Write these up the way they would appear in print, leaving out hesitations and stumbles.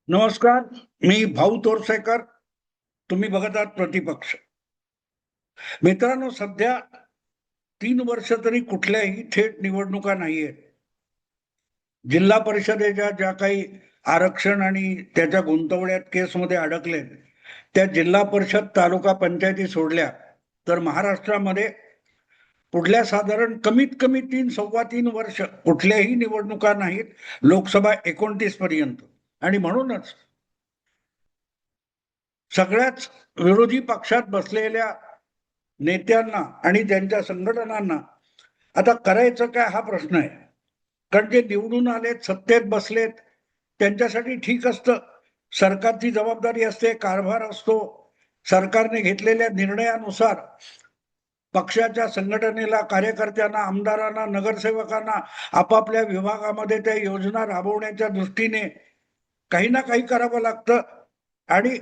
नमस्कार. मी भाऊ तोरसेकर. तुम्ही बघत आहात प्रतिपक्ष. मित्रांनो, सध्या 3 वर्ष तरी कुठल्याही थेट निवडणुका नाहीयेत. जिल्हा परिषदेच्या ज्या काही आरक्षण आणि त्याच्या गुंतवण्यात केसमध्ये अडकलेत, त्या जिल्हा परिषद तालुका पंचायती सोडल्या तर महाराष्ट्रामध्ये पुढल्या साधारण कमीत कमी 3 सव्वा 3 वर्ष कुठल्याही निवडणुका नाहीत, लोकसभा 29 पर्यंत. आणि म्हणूनच सगळ्याच विरोधी पक्षात बसलेल्या नेत्यांना आणि त्यांच्या संघटनांना आता करायचं काय हा प्रश्न आहे. कारण जे निवडून आलेत, सत्तेत बसलेत, त्यांच्यासाठी ठीक असतं. सरकारची जबाबदारी असते, कारभार असतो. सरकारने घेतलेल्या निर्णयानुसार पक्षाच्या संघटनेला, कार्यकर्त्यांना, आमदारांना, नगरसेवकांना आपापल्या विभागामध्ये त्या योजना राबवण्याच्या दृष्टीने काही ना काही करावं लागतं. आणि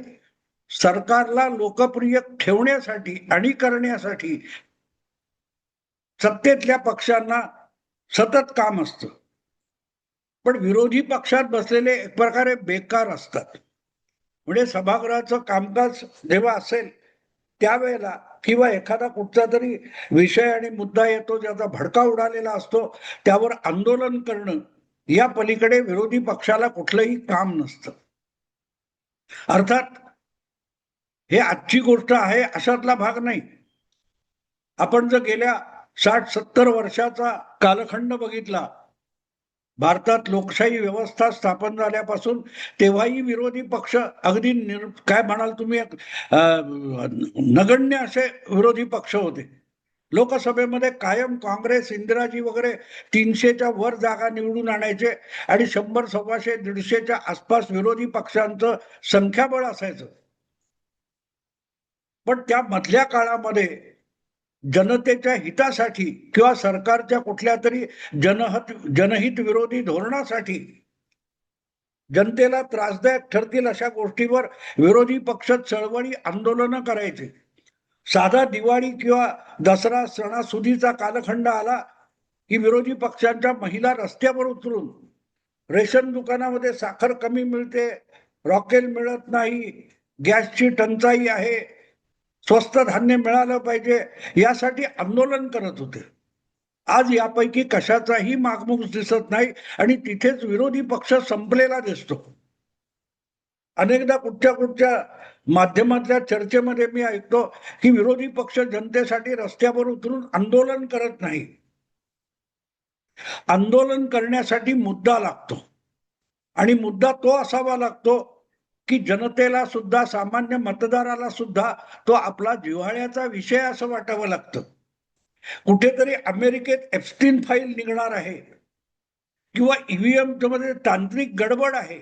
सरकारला लोकप्रिय ठेवण्यासाठी आणि करण्यासाठी सत्तेतल्या पक्षांना सतत काम असतं. पण विरोधी पक्षात बसलेले एक प्रकारे बेकार असतात. म्हणजे सभागृहाचं कामकाज जेव्हा असेल त्यावेळेला किंवा एखादा कुठचा तरी विषय आणि मुद्दा येतो ज्याचा भडका उडालेला असतो, त्यावर आंदोलन करणं या पलीकडे विरोधी पक्षाला कुठलंही काम नसतं. अर्थात हे आजची गोष्ट आहे अशातला भाग नाही. आपण जर गेल्या 60-70 वर्षाचा कालखंड बघितला, भारतात लोकशाही व्यवस्था स्थापन झाल्यापासून, तेव्हाही विरोधी पक्ष अगदी काय म्हणाल तुम्ही, नगण्य असे विरोधी पक्ष होते. लोकसभेमध्ये कायम काँग्रेस, इंदिराजी वगैरे 300च्या वर जागा निवडून आणायचे आणि 100, 125, 150च्या आसपास विरोधी पक्षांचं संख्याबळ असायचं. पण त्या मधल्या काळामध्ये जनतेच्या हितासाठी किंवा सरकारच्या कुठल्या तरी जनहित विरोधी धोरणासाठी, जनतेला त्रासदायक ठरतील अशा गोष्टीवर विरोधी पक्ष चळवळी, आंदोलनं करायचे. साधा दिवाळी किंवा दसरा सणासुदीचा कालखंड आला की विरोधी पक्षांच्या महिला रस्त्यावर उतरून रेशन दुकानामध्ये साखर कमी मिळते, रॉकेल मिळत नाही, गॅसची टंचाई आहे, स्वस्त धान्य मिळालं पाहिजे, यासाठी आंदोलन करत होते. आज यापैकी कशाचाही मागमूस दिसत नाही आणि तिथेच विरोधी पक्ष संपलेला दिसतो. अनेकदा कुठच्या माध्यमातल्या चर्चेमध्ये मी ऐकतो की विरोधी पक्ष जनतेसाठी रस्त्यावर उतरून आंदोलन करत नाही. आंदोलन करण्यासाठी मुद्दा लागतो आणि मुद्दा तो असावा लागतो की जनतेला सुद्धा, सामान्य मतदाराला सुद्धा तो आपला जिव्हाळ्याचा विषय असं वाटावं लागतं. कुठेतरी अमेरिकेत एप्स्टीन फाईल निघणार आहे किंवा ईव्हीएम मध्ये तांत्रिक गडबड आहे,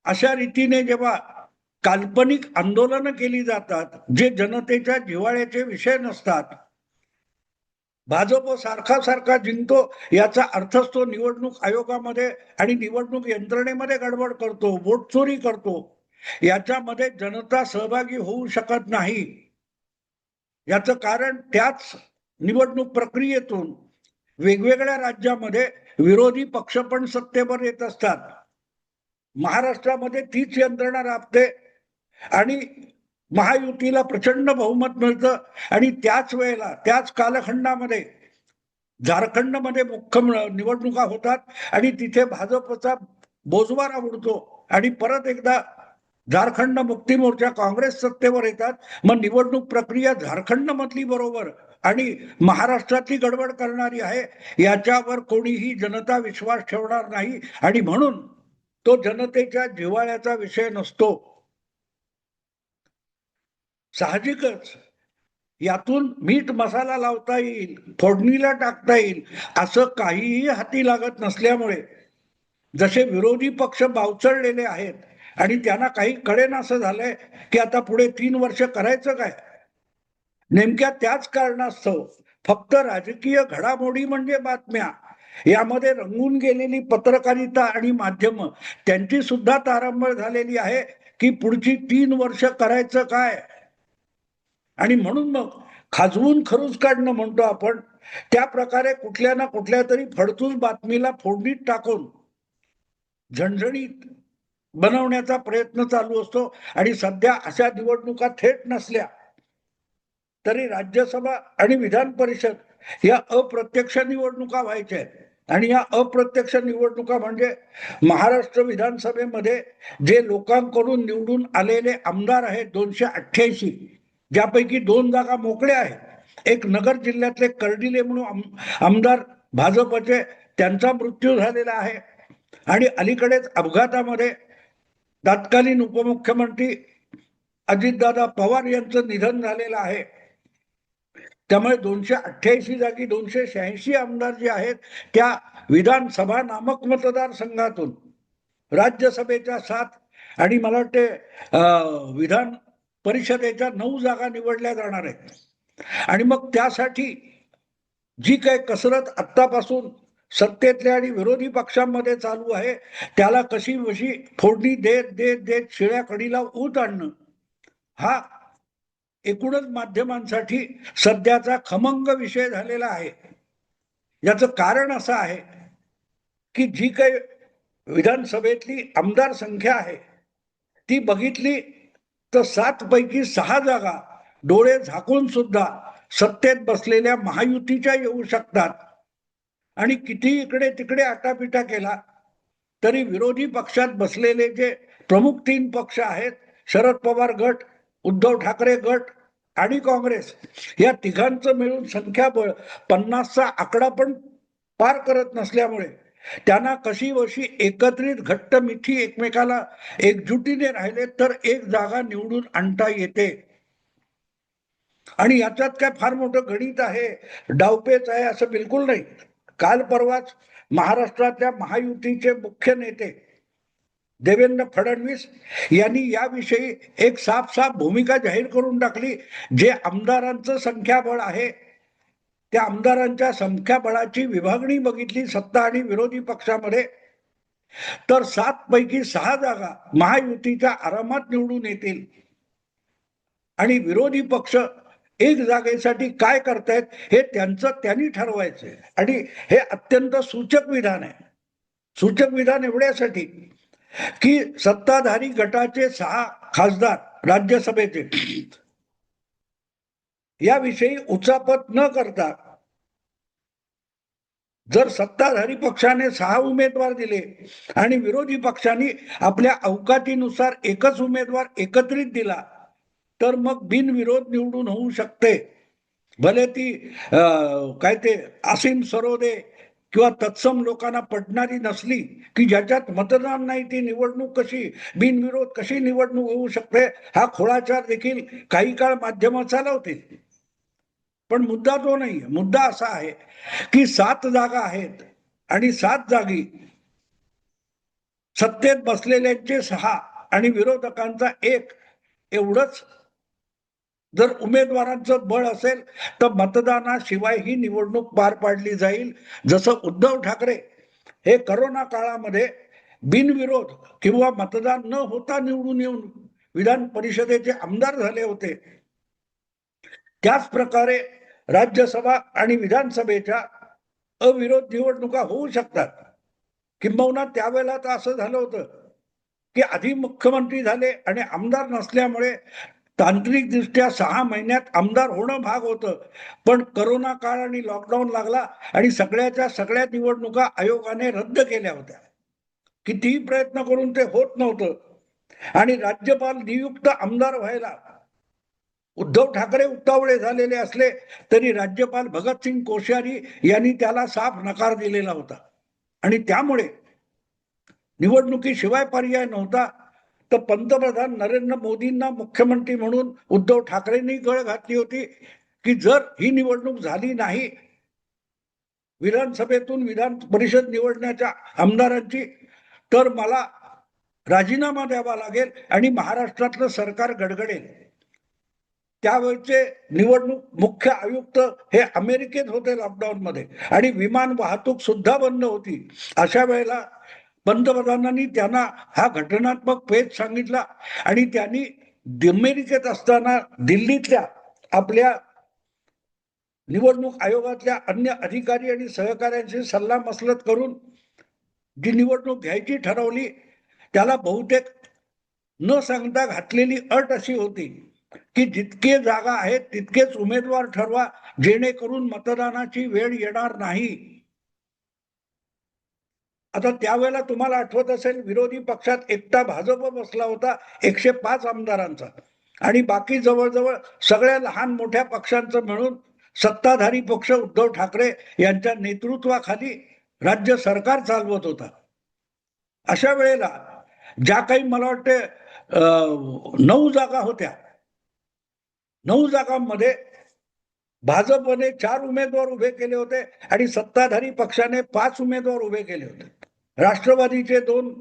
अशा रीतीने जेव्हा काल्पनिक आंदोलनं केली जातात जे जनतेच्या जिव्हाळ्याचे विषय नसतात, भाजप सारखा सारखा जिंकतो याचा अर्थच तो निवडणूक आयोगामध्ये आणि निवडणूक यंत्रणेमध्ये गडबड करतो, वोट चोरी करतो. याच्यामध्ये जनता सहभागी होऊ शकत नाही. याचं कारण त्याच निवडणूक प्रक्रियेतून वेगवेगळ्या राज्यामध्ये विरोधी पक्ष पण सत्तेवर येत असतात. महाराष्ट्रामध्ये तीच यंत्रणा राबते आणि महायुतीला प्रचंड बहुमत मिळतं आणि त्याच वेळेला, त्याच कालखंडामध्ये झारखंडमध्ये मुख्य निवडणुका होतात आणि तिथे भाजपचा बोजवारा उडतो आणि परत एकदा झारखंड मुक्ती मोर्चा, काँग्रेस सत्तेवर येतात. मग निवडणूक प्रक्रिया झारखंड मधली बरोबर आणि महाराष्ट्रातली गडबड करणारी आहे, याच्यावर कोणीही जनता विश्वास ठेवणार नाही आणि म्हणून तो जनतेच्या जिव्हाळ्याचा विषय नसतो. साहजिकच यातून मीठ मसाला लावता येईल, फोडणीला टाकता येईल असं काहीही हाती लागत नसल्यामुळे जसे विरोधी पक्ष बावचळलेले आहेत आणि त्यांना काही कळेनासं झालंय की आता पुढे 3 वर्ष करायचं काय. नेमक्या त्याच कारणास्तव फक्त राजकीय घडामोडी म्हणजे बातम्या यामध्ये रंगून गेलेली पत्रकारिता आणि माध्यम, त्यांची सुद्धा तारंबळ झालेली आहे की पुढची 3 वर्ष करायचं काय. आणि म्हणून मग खाजवून खरूज काढणं म्हणतो आपण, त्या प्रकारे कुठल्या ना कुठल्या तरी फडतूस बातमीला फोडणीत टाकून झणझणीत बनवण्याचा प्रयत्न चालू असतो. आणि सध्या अशा निवडणुका थेट नसल्या तरी राज्यसभा आणि विधान परिषद या अप्रत्यक्ष निवडणुका व्हायच्या आहेत. आणि या अप्रत्यक्ष निवडणुका म्हणजे महाराष्ट्र विधानसभेमध्ये जे लोकांकडून निवडून आलेले आमदार आहेत 288, ज्यापैकी 2 जागा मोकळ्या आहेत. एक नगर जिल्ह्यातले कर्डिले म्हणून आमदार भाजपचे, त्यांचा मृत्यू झालेला आहे. आणि अलीकडेच अपघातामध्ये तत्कालीन उपमुख्यमंत्री अजितदादा पवार यांचं निधन झालेलं आहे. त्यामुळे 288 जागी 286 आमदार जे आहेत त्या विधानसभा नामक मतदारसंघातून राज्यसभेच्या 7 आणि मला वाटते विधान परिषदेच्या 9 जागा निवडल्या जाणार आहेत. आणि मग त्यासाठी जी काही कसरत आत्तापासून सत्तेतल्या आणि विरोधी पक्षांमध्ये चालू आहे त्याला कशी वशी फोडणी देत देत देत शिळ्या कडीला ऊत आणणं, हा एकूणच माध्यमांसाठी सध्याचा खमंग विषय झालेला आहे. याचं कारण असं आहे की जी काही विधानसभेतली आमदार संख्या आहे ती बघितली तर 7 पैकी 6 जागा डोळे झाकून सुद्धा सत्तेत बसलेल्या महायुतीच्या येऊ शकतात. आणि किती इकडे तिकडे आटापिटा केला तरी विरोधी पक्षात बसलेले जे प्रमुख 3 पक्ष आहेत, शरद पवार गट, उद्धव ठाकरे गट आणि काँग्रेस, या तिघांचं मिळून संख्याबळ 50चा आकडा पण पार करत नसल्यामुळे त्यांना कशी वशी एकत्रित घट्ट मिठी एकमेकाला एकजुटीने राहिले तर एक जागा निवडून आणता येते. आणि याच्यात काय फार मोठं गणित आहे, डावपेच आहे असं बिलकुल नाही. काल परवाच महाराष्ट्रातल्या महायुतीचे मुख्य नेते देवेंद्र फडणवीस यांनी याविषयी एक साफ भूमिका जाहीर करून टाकली. जे आमदारांचं संख्याबळ आहे त्या आमदारांच्या संख्याबळाची विभागणी बघितली सत्ता आणि विरोधी पक्षामध्ये तर 7 पैकी 6 जागा महायुतीच्या आरामात निवडून येतील. आणि विरोधी पक्ष एक जागेसाठी काय करतायत हे त्यांनी ठरवायचंय. आणि हे अत्यंत सूचक विधान आहे. सूचक विधान एवढ्यासाठी की सत्ताधारी गटाचे 6 खासदार राज्यसभेचे याविषयी उचापत न करता जर सत्ताधारी पक्षाने 6 उमेदवार दिले आणि विरोधी पक्षांनी आपल्या अवकातीनुसार एकच उमेदवार एकत्रित दिला तर मग बिनविरोध निवडून होऊ शकते. भले ती काय ते असीम सरोदे किंवा तत्सम लोकांना पडणारी नसली की ज्याच्यात मतदान नाही ती निवडणूक कशी बिनविरोध कशी निवडणूक होऊ शकते हा खोळाचार देखील काही काळ माध्यम चालवतील. पण मुद्दा तो नाही. मुद्दा असा आहे की 7 जागा आहेत आणि 7 जागी सत्तेत बसलेल्यांचे 6 आणि विरोधकांचा 1 एवढंच जर उमेदवारांचं बळ असेल तर मतदानाशिवाय ही निवडणूक पार पाडली जाईल. जसं उद्धव ठाकरे हे करोना काळामध्ये बिनविरोध किंवा मतदान न होता निवडून येऊन विधान परिषदेचे आमदार झाले होते त्याच प्रकारे राज्यसभा आणि विधानसभेच्या अविरोध निवडणुका होऊ शकतात. किंबहुना त्यावेळेला तर असं झालं होतं की आधी मुख्यमंत्री झाले आणि आमदार नसल्यामुळे तांत्रिकदृष्ट्या 6 महिन्यात आमदार होणं भाग होतं. पण करोना काळ आणि लॉकडाऊन लागला आणि सगळ्याच्या सगळ्या निवडणुका आयोगाने रद्द केल्या होत्या. कितीही प्रयत्न करून ते होत नव्हतं. आणि राज्यपाल नियुक्त आमदार व्हायला उद्धव ठाकरे उतावळे झालेले असले तरी राज्यपाल भगतसिंग कोश्यारी यांनी त्याला साफ नकार दिलेला होता. आणि त्यामुळे निवडणुकीशिवाय पर्याय नव्हता. तर पंतप्रधान नरेंद्र मोदींना मुख्यमंत्री म्हणून उद्धव ठाकरेंनी गळ घातली होती की जर ही निवडणूक झाली नाही विधानसभेतून विधान परिषद निवडण्याच्या आमदारांची तर मला राजीनामा द्यावा लागेल आणि महाराष्ट्रातलं सरकार गडगडेल. त्यावेळचे निवडणूक मुख्य आयुक्त हे अमेरिकेत होते लॉकडाऊन मध्ये आणि विमान वाहतूक सुद्धा बंद होती. अशा वेळेला पंतप्रधानांनी त्यांना हा घटनात्मक पेच सांगितला आणि त्यांनी अमेरिकेत असताना दिल्लीतल्या आपल्या निवडणूक आयोगातल्या अन्य अधिकारी आणि सहकाऱ्यांशी सल्लामसलत करून जी निवडणूक घ्यायची ठरवली त्याला बहुतेक न सांगता घातलेली अट अशी होती की जितके जागा आहेत तितकेच उमेदवार ठरवा, जेणेकरून मतदानाची वेळ येणार नाही. आता त्यावेळेला तुम्हाला आठवत असेल, विरोधी पक्षात एकटा भाजप बसला होता 105 आमदारांचा, आणि बाकी जवळजवळ सगळ्या लहान मोठ्या पक्षांचं मिळून सत्ताधारी पक्ष उद्धव ठाकरे यांच्या नेतृत्वाखाली राज्य सरकार चालवत होता. अशा वेळेला ज्या काही मला वाटते 9 जागा होत्या, 9 जागांमध्ये भाजपने 4 उमेदवार उभे केले होते आणि सत्ताधारी पक्षाने 5 उमेदवार उभे केले होते. राष्ट्रवादीचे 2,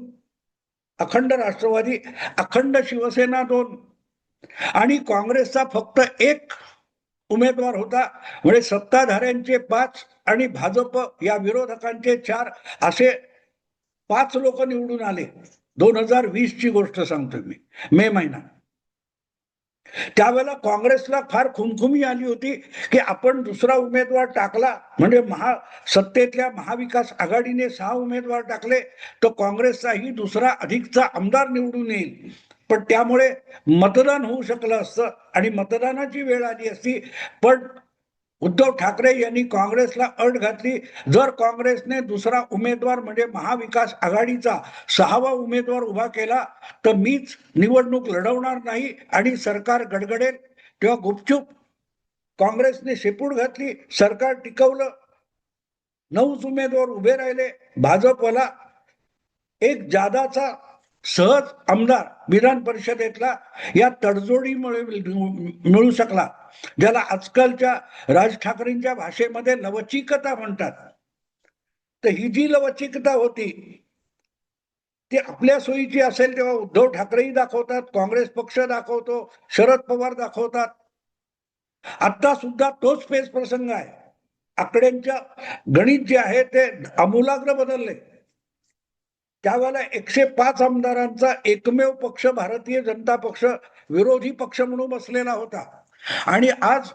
अखंड राष्ट्रवादी, अखंड शिवसेना 2 आणि काँग्रेसचा फक्त 1 उमेदवार होता. म्हणजे सत्ताधाऱ्यांचे 5 आणि भाजप या विरोधकांचे 4 असे 5 लोक निवडून आले. 2020 ची गोष्ट सांगतोय मी, मे महिना. त्यावेळेला काँग्रेसला फार खुमखुमी आली होती की आपण दुसरा उमेदवार टाकला म्हणजे सत्तेतल्या महाविकास आघाडीने 6 उमेदवार टाकले तर काँग्रेसचाही दुसरा अधिकचा आमदार निवडून येईल. पण त्यामुळे मतदान होऊ शकलं असतं आणि मतदानाची वेळ आली असती. पण उद्धव ठाकरे यांनी काँग्रेसला अट घातली, जर काँग्रेसने दुसरा उमेदवार म्हणजे महाविकास आघाडीचा 6वा उमेदवार उभा केला तर मीच निवडणूक लढवणार नाही आणि सरकार गडगडेल. तेव्हा गुपचूप काँग्रेसने शेपूट घातली, सरकार टिकवलं, 9 उमेदवार उभे राहिले. भाजपला एक जादाचा सहज आमदार विधान परिषदेतला या तडजोडीमुळे मिळू शकला, ज्याला आजकालच्या राज ठाकरेंच्या भाषेमध्ये लवचिकता म्हणतात. तर ही जी लवचिकता होती ती आपल्या सोयीची असेल तेव्हा उद्धव ठाकरेही दाखवतात, काँग्रेस पक्ष दाखवतो, शरद पवार दाखवतात. आता सुद्धा तोच पेच प्रसंग आहे. आकड्यांच्या गणित जे आहे ते आमूलाग्र बदलले. त्यावेळेला 105 आमदारांचा एकमेव पक्ष भारतीय जनता पक्ष विरोधी पक्ष म्हणून बसलेला होता. आणि आज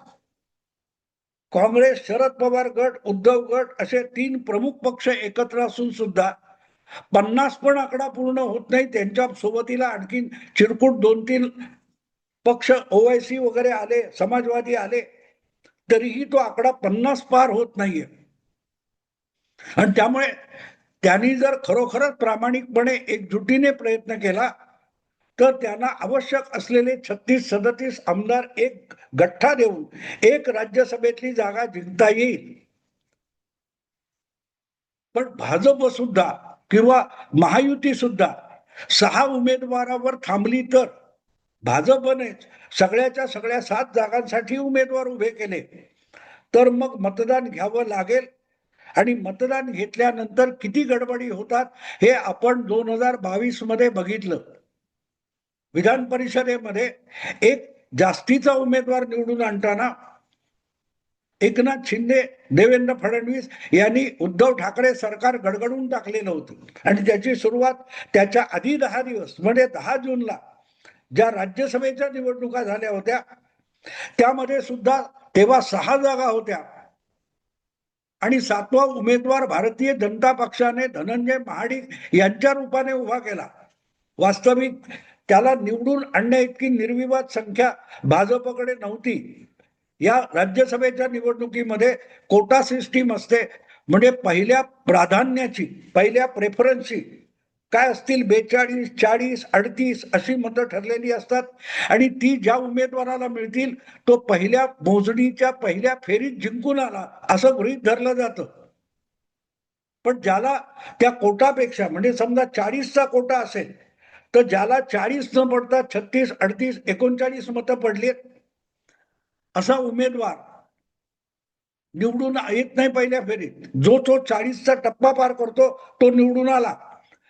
काँग्रेस, शरद पवार गट, उद्धव गट असे 3 प्रमुख पक्ष एकत्र असून सुद्धा 50 पण आकडा पूर्ण होत नाही. त्यांच्या सोबतीला आणखीन चिरकुट 2-3 पक्ष ओवायसी वगैरे आले, समाजवादी आले, तरीही तो आकडा 50 पार होत नाहीये. आणि त्यामुळे त्यांनी जर खरोखरच प्रामाणिकपणे एकजुटीने प्रयत्न केला तर त्यांना आवश्यक असलेले 36-37 आमदार एक गठ्ठा देऊन एक राज्यसभेतली जागा जिंकता येईल. पण भाजप सुद्धा किंवा महायुती सुद्धा 6 उमेदवारावर थांबली तर भाजपने सगळ्याच्या सगळ्या 7 जागांसाठी उमेदवार उभे केले तर मग मतदान घ्यावं लागेल. आणि मतदान घेतल्यानंतर किती गडबडी होतात हे आपण 2022 मध्ये बघितलं. विधान परिषदेमध्ये एक जास्तीचा उमेदवार निवडून आणताना एकनाथ शिंदे, देवेंद्र फडणवीस यांनी उद्धव ठाकरे सरकार गडगडून टाकलेलं होतं आणि त्याची सुरुवात त्याच्या आधी 10 दिवस म्हणजे 10 जूनला ज्या राज्यसभेच्या निवडणुका झाल्या होत्या त्यामध्ये सुद्धा तेव्हा 6 जागा होत्या आणि 7वा उमेदवार भारतीय जनता पक्षाने धनंजय महाडिक यांच्या रूपाने उभा केला. वास्तविक त्याला निवडून आणण्या इतकी निर्विवाद संख्या भाजपकडे नव्हती. या राज्यसभेच्या निवडणुकीमध्ये कोटा सिस्टीम असते, म्हणजे पहिल्या प्राधान्याची, पहिल्या प्रेफरन्सची काय असतील 42, 40, 38 अशी मतं ठरलेली असतात आणि ती ज्या उमेदवाराला मिळतील तो पहिल्या मोजणीच्या पहिल्या फेरीत जिंकून आला असं गृहीत धरलं जातं. पण ज्याला त्या कोटापेक्षा म्हणजे समजा 40चा कोटा असेल तर ज्याला 40 न पडता 36, 38, 39 मतं पडलीत असा उमेदवार निवडून येत नाही पहिल्या फेरीत. जो तो 40चा टप्पा पार करतो तो निवडून आला.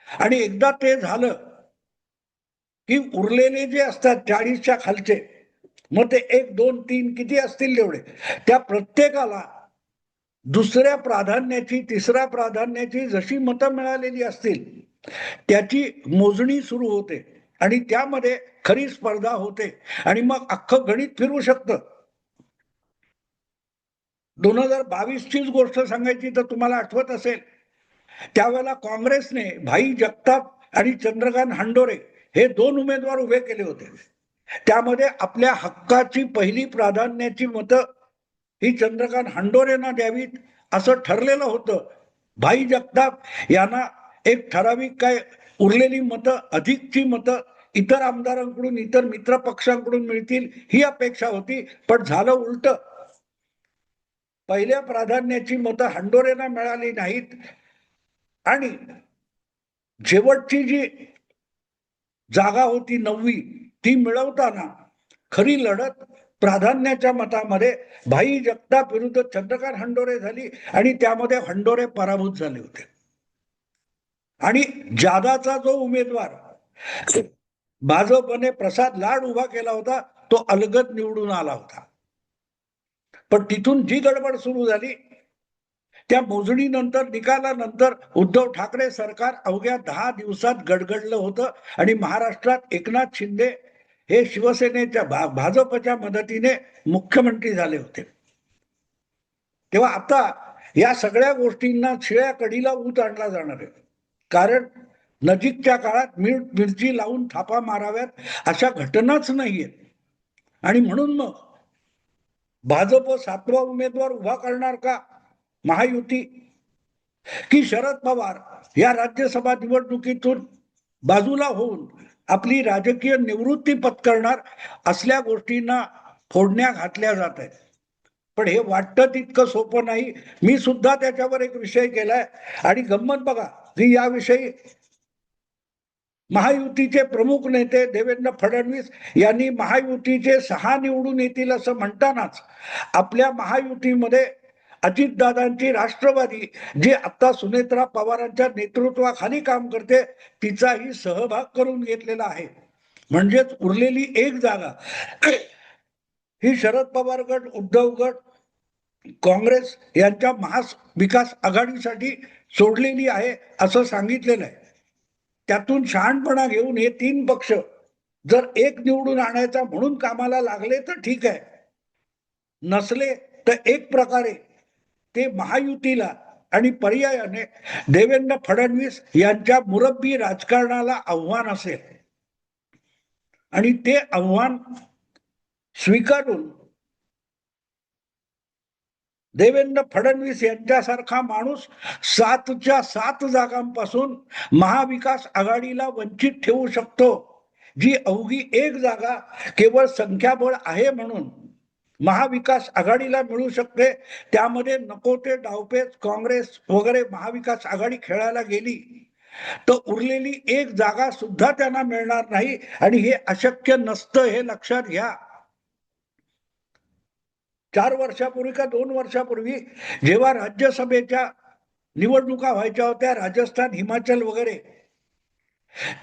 आणि एकदा ते झालं की उरलेले जे असतात 40च्या खालचे, मग ते 1, 2, 3 किती असतील तेवढे, त्या प्रत्येकाला दुसऱ्या प्राधान्याची, तिसऱ्या प्राधान्याची जशी मतं मिळालेली असतील त्याची मोजणी सुरू होते आणि त्यामध्ये खरी स्पर्धा होते आणि मग अख्खं गणित फिरू शकतं. 2022 चीच गोष्ट सांगायची तर तुम्हाला आठवत असेल त्यावेळेला काँग्रेसने भाई जगताप आणि चंद्रकांत हंडोरे हे 2 उमेदवार उभे केले होते. त्यामध्ये आपल्या हक्काची पहिली प्राधान्याची मतं ही चंद्रकांत हंडोरेंना द्यावीत असं ठरलेलं होतं. भाई जगताप यांना एक ठराविक काय उरलेली मतं, अधिकची मतं इतर आमदारांकडून, इतर मित्र पक्षांकडून मिळतील ही अपेक्षा होती. पण झालं उलट. पहिल्या प्राधान्याची मतं हंडोरेंना मिळाली नाहीत आणि शेवटची जी जागा होती 9वी ती मिळवताना खरी लढत प्राधान्याच्या मतामध्ये भाई जगताप विरुद्ध चंद्रकांत हंडोरे झाली आणि त्यामध्ये हंडोरे पराभूत झाले होते. आणि जादाचा जो उमेदवार भाजपने प्रसाद लाड उभा केला होता तो अलगद निवडून आला होता. पण तिथून जी गडबड सुरू झाली त्या मोजणीनंतर, निकालानंतर उद्धव ठाकरे सरकार अवघ्या 10 दिवसात गडगडलं होतं आणि महाराष्ट्रात एकनाथ शिंदे हे शिवसेनेच्या भाजपच्या मदतीने मुख्यमंत्री झाले होते. तेव्हा आता या सगळ्या गोष्टींना शिळ्या कडीला ऊत आणला जाणार आहे. कारण नजीकच्या काळात मिरची लावून थापा माराव्यात अशा घटनाच नाहीये. आणि म्हणून मग भाजप 7वा उमेदवार उभा करणार का महायुती, की शरद पवार या राज्यसभा निवडणुकीतून बाजूला होऊन आपली राजकीय निवृत्ती पत्करणार असल्या गोष्टींना फोडण्या घातल्या जात आहेत. पण हे वाटतं तितकं सोपं नाही. मी सुद्धा त्याच्यावर एक विषय केलाय आणि गंमत बघा, जी याविषयी महायुतीचे प्रमुख नेते देवेंद्र फडणवीस यांनी महायुतीचे 6 निवडून येतील असं म्हणतानाच आपल्या महायुतीमध्ये अजितदादांची राष्ट्रवादी जी आता सुनेत्रा पवारांच्या नेतृत्वाखाली काम करते तिचाही सहभाग करून घेतलेला आहे. म्हणजेच उरलेली एक जागा ही शरद पवार गट, उद्धव गट, काँग्रेस यांच्या महाविकास आघाडीसाठी सोडलेली आहे असं सांगितलेलं आहे. त्यातून शहाणपणा घेऊन हे 3 पक्ष जर एक निवडून आणायचा म्हणून कामाला लागले तर ठीक आहे, नसले तर एक प्रकारे ते महायुतीला आणि पर्यायाने देवेंद्र फडणवीस यांच्या मुरब्बी राजकारणाला आव्हान असेल. आणि ते आव्हान स्वीकारून देवेंद्र फडणवीस यांच्यासारखा माणूस 7च्या 7 जागांपासून महाविकास आघाडीला वंचित ठेवू शकतो. जी अवघी एक जागा केवळ संख्याबळ आहे म्हणून महाविकास आघाडीला मिळू शकते. त्यामध्ये नको ते डावपेच काँग्रेस वगैरे महाविकास आघाडी खेळायला गेली तर उरलेली एक जागा सुद्धा त्यांना मिळणार नाही. आणि हे अशक्य नसतं हे लक्षात घ्या. 4 वर्षापूर्वी का 2 वर्षापूर्वी जेव्हा राज्यसभेच्या निवडणुका व्हायच्या होत्या, राजस्थान, हिमाचल वगैरे,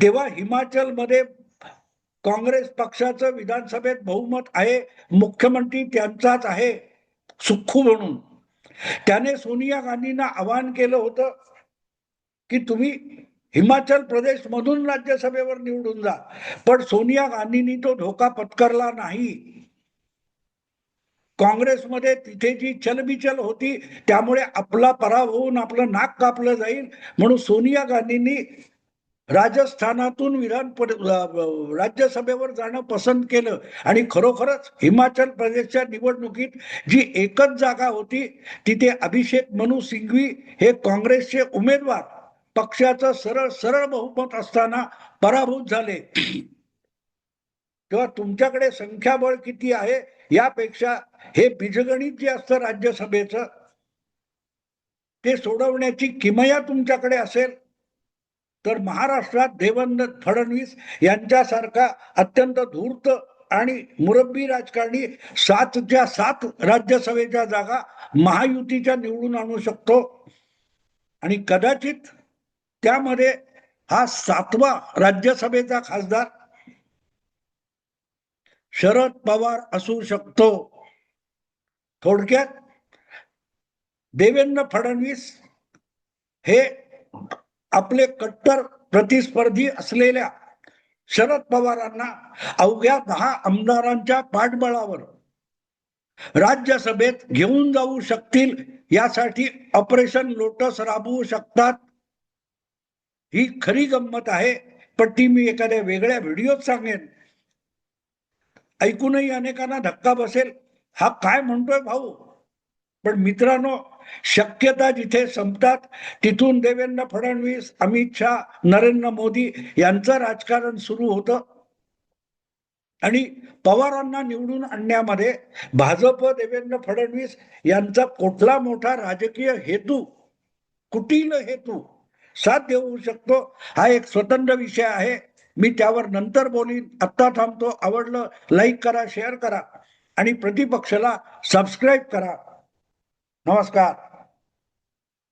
तेव्हा हिमाचलमध्ये काँग्रेस पक्षाचं विधानसभेत बहुमत आहे, मुख्यमंत्री त्यांचाच आहे सुख्खू म्हणून. त्याने सोनिया गांधींना आवाहन केलं होतं की तुम्ही हिमाचल प्रदेश मधून राज्यसभेवर निवडून जा. पण सोनिया गांधींनी तो धोका पत्करला नाही. काँग्रेसमध्ये तिथे जी चलबिचल होती त्यामुळे आपला पराभव होऊन आपलं नाक कापलं जाईल म्हणून सोनिया गांधींनी राजस्थानातून राज्यसभेवर जाणं पसंत केलं. आणि खरोखरच हिमाचल प्रदेशच्या निवडणुकीत जी एकच जागा होती तिथे अभिषेक मनु सिंघवी हे काँग्रेसचे उमेदवार पक्षाचं सरळ बहुमत असताना पराभूत झाले. तेव्हा तुमच्याकडे संख्याबळ किती आहे यापेक्षा हे बीजगणित जे असतं राज्यसभेचं ते सोडवण्याची किमया तुमच्याकडे असेल तर महाराष्ट्रात देवेंद्र फडणवीस यांच्यासारखा अत्यंत धूर्त आणि मुरब्बी राजकारणी 7च्या 7 राज्यसभेच्या जागा महायुतीच्या निवडून आणू शकतो. आणि कदाचित त्यामध्ये हा 7वा राज्यसभेचा खासदार शरद पवार असू शकतो. थोडक्यात देवेंद्र फडणवीस हे आपले कट्टर प्रतिस्पर्धी असलेल्या शरद पवारांना अवघ्या 10 आमदारांच्या पाठबळावर राज्यसभेत घेऊन जाऊ शकतील यासाठी ऑपरेशन लोटस राबवू शकतात. ही खरी गंमत आहे. पण ती मी एखाद्या वेगळ्या व्हिडिओत सांगेन. ऐकूनही अनेकांना धक्का बसेल, हा काय म्हणतोय भाऊ. पण मित्रांनो, शक्यता जिथे संपतात तिथून देवेंद्र फडणवीस, अमित शहा, नरेंद्र मोदी यांचं राजकारण सुरू होतं. आणि पवारांना निवडून आणण्यामध्ये भाजप, देवेंद्र फडणवीस यांचा कुठला मोठा राजकीय हेतू, कुटील हेतू साध्य होऊ शकतो, हा एक स्वतंत्र विषय आहे. मी त्यावर नंतर बोलीन. आत्ता थांबतो. आवडलं लाईक करा, शेअर करा आणि प्रतिपक्षाला सबस्क्राईब करा. नमस्कार.